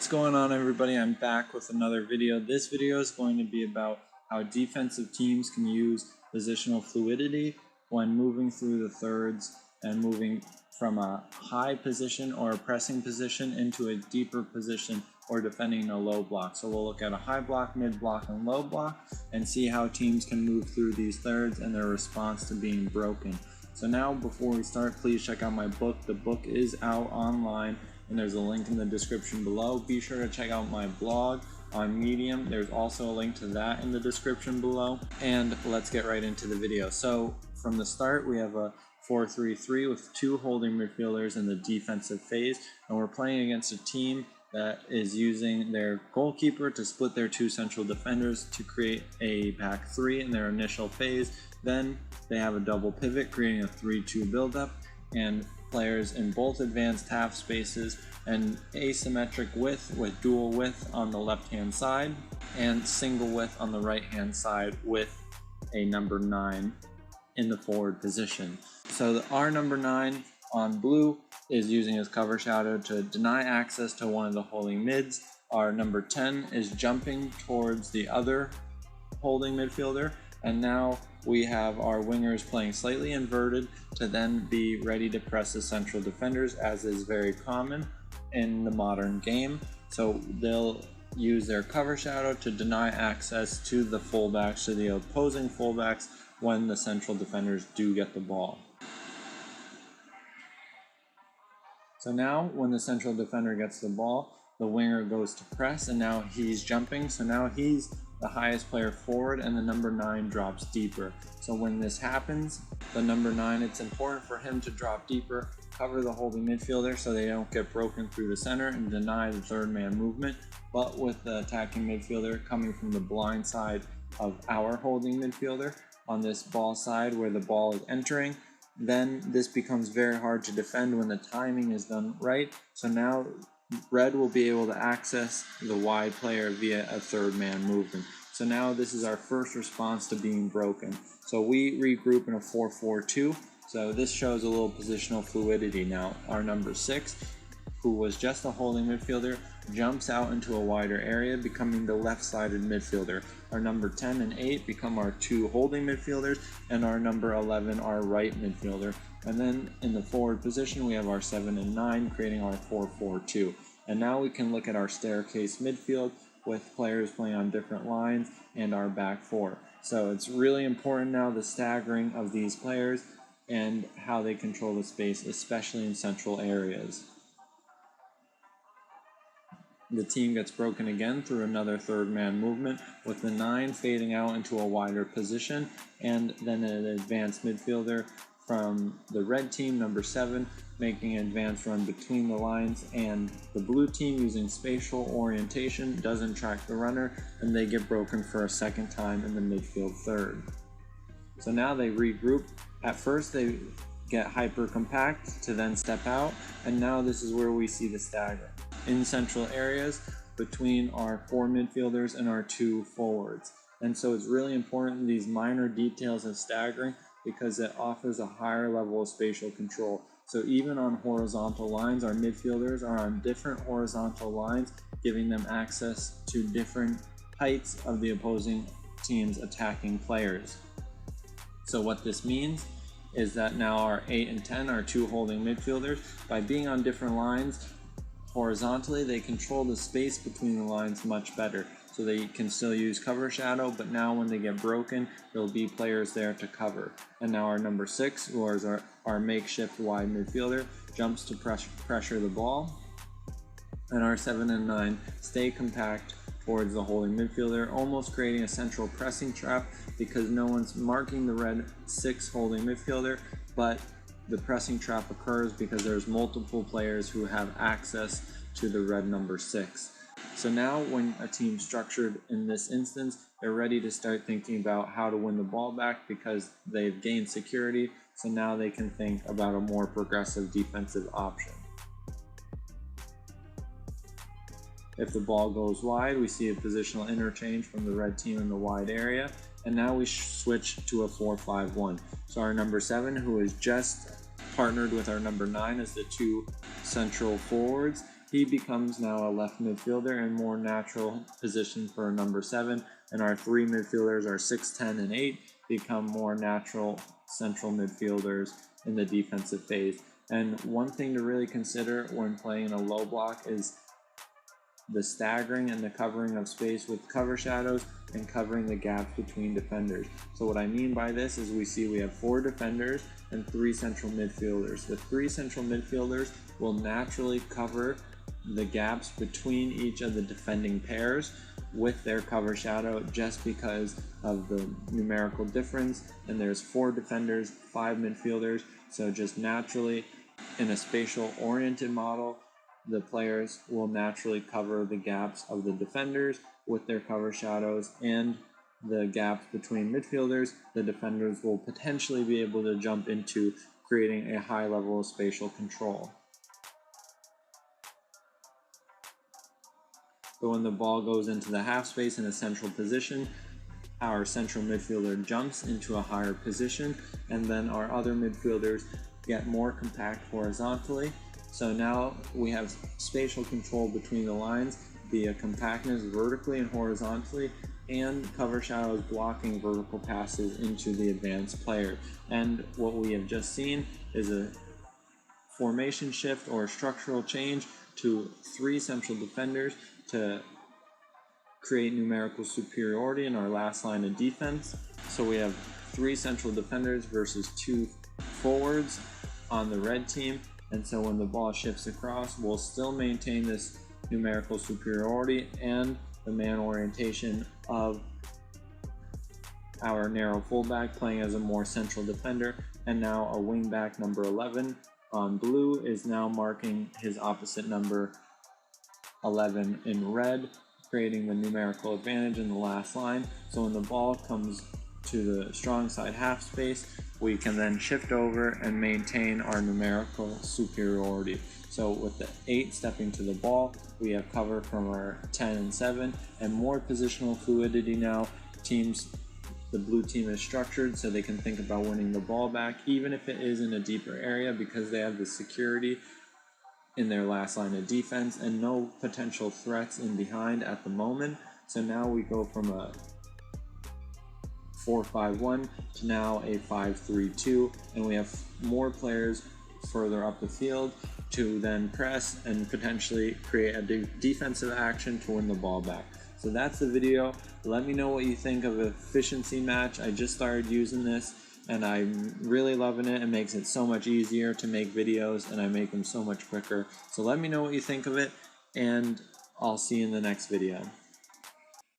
What's going on, everybody? I'm back with another video. This video is going to be about how defensive teams can use positional fluidity when moving through the thirds and moving from a high position or a pressing position into a deeper position or defending a low block. So we'll look at a high block, mid block, and low block and see how teams can move through these thirds and their response to being broken. So now, before we start, please check out my book. The book is out online and there's a link in the description below. Be sure to check out my blog on Medium. There's also a link to that in the description below. And let's get right into the video. So from the start, we have a 4-3-3 with two holding midfielders in the defensive phase, and we're playing against a team that is using their goalkeeper to split their two central defenders to create a back three in their initial phase. Then they have a double pivot, creating a 3-2 buildup, and players in both advanced half spaces and asymmetric width with dual width on the left hand side and single width on the right hand side with a number 9 in the forward position. So our number 9 on blue is using his cover shadow to deny access to one of the holding mids. Our number 10 is jumping towards the other holding midfielder, and now we have our wingers playing slightly inverted to then be ready to press the central defenders, as is very common in the modern game. So they'll use their cover shadow to deny access to the fullbacks, to the opposing fullbacks, when the central defenders do get the ball. So now when the central defender gets the ball, the winger goes to press, and now he's jumping, so now he's the highest player forward and the number 9 drops deeper. So when this happens, the number 9, it's important for him to drop deeper, cover the holding midfielder so they don't get broken through the center and deny the third man movement. But with the attacking midfielder coming from the blind side of our holding midfielder on this ball side where the ball is entering, then this becomes very hard to defend when the timing is done right. So now red will be able to access the wide player via a third man movement. So now this is our first response to being broken. So we regroup in a 4-4-2. So this shows a little positional fluidity now. Our number 6, who was just a holding midfielder, jumps out into a wider area, becoming the left-sided midfielder. Our number 10 and 8 become our two holding midfielders, and our number 11 our right midfielder. And then in the forward position, we have our 7 and 9, creating our 4-4-2. And now we can look at our staircase midfield with players playing on different lines and our back four. So it's really important now, the staggering of these players and how they control the space, especially in central areas. The team gets broken again through another third man movement, with the 9 fading out into a wider position, and then an advanced midfielder from the red team, number 7, making an advanced run between the lines, and the blue team, using spatial orientation, doesn't track the runner, and they get broken for a second time in the midfield third. So now they regroup. At first they get hyper compact to then step out, and now this is where we see the stagger in central areas between our 4 midfielders and our 2 forwards. And so it's really important, these minor details of staggering, because it offers a higher level of spatial control. So even on horizontal lines, our midfielders are on different horizontal lines, giving them access to different heights of the opposing team's attacking players. So what this means is that now our 8 and 10 are 2 holding midfielders. By being on different lines horizontally, they control the space between the lines much better. So they can still use cover shadow, but now when they get broken, there'll be players there to cover. And now our number 6, who is our makeshift wide midfielder, jumps to pressure the ball. And our 7 and 9 stay compact towards the holding midfielder, almost creating a central pressing trap because no one's marking the red 6 holding midfielder, but the pressing trap occurs because there's multiple players who have access to the red number 6. So now when a team's structured in this instance, they're ready to start thinking about how to win the ball back because they've gained security. So now they can think about a more progressive defensive option. If the ball goes wide, we see a positional interchange from the red team in the wide area, and now we switch to a 4-5-1. So our number 7, who is just partnered with our number 9 as the 2 central forwards, he becomes now a left midfielder and more natural position for number 7, and our 3 midfielders, our 6, 10, and 8, become more natural central midfielders in the defensive phase. And one thing to really consider when playing in a low block is the staggering and the covering of space with cover shadows and covering the gaps between defenders. So what I mean by this is we have 4 defenders and 3 central midfielders. The 3 central midfielders will naturally cover the gaps between each of the defending pairs with their cover shadow just because of the numerical difference, and there's 4 defenders, 5 midfielders, so just naturally in a spatial oriented model the players will naturally cover the gaps of the defenders with their cover shadows, and the gaps between midfielders the defenders will potentially be able to jump into, creating a high level of spatial control. So when the ball goes into the half space in a central position, our central midfielder jumps into a higher position, and then our other midfielders get more compact horizontally. So now we have spatial control between the lines via compactness vertically and horizontally, and cover shadows blocking vertical passes into the advanced player. And what we have just seen is a formation shift or structural change to 3 central defenders to create numerical superiority in our last line of defense. So we have 3 central defenders versus 2 forwards on the red team, and so when the ball shifts across, we'll still maintain this numerical superiority and the man orientation of our narrow fullback playing as a more central defender, and now a wingback number 11 on blue is now marking his opposite number 11 in red, creating the numerical advantage in the last line. So when the ball comes to the strong side half space, we can then shift over and maintain our numerical superiority. So with the 8 stepping to the ball, we have cover from our 10 and 7 and more positional fluidity now. The blue team is structured so they can think about winning the ball back, even if it is in a deeper area, because they have the security in their last line of defense and no potential threats in behind at the moment. So now we go from a 4-5-1 to now a 5-3-2, and we have more players further up the field to then press and potentially create a defensive action to win the ball back. So that's the video. Let me know what you think of efficiency match. I just started using this and I'm really loving it. It makes it so much easier to make videos and I make them so much quicker. So let me know what you think of it, and I'll see you in the next video.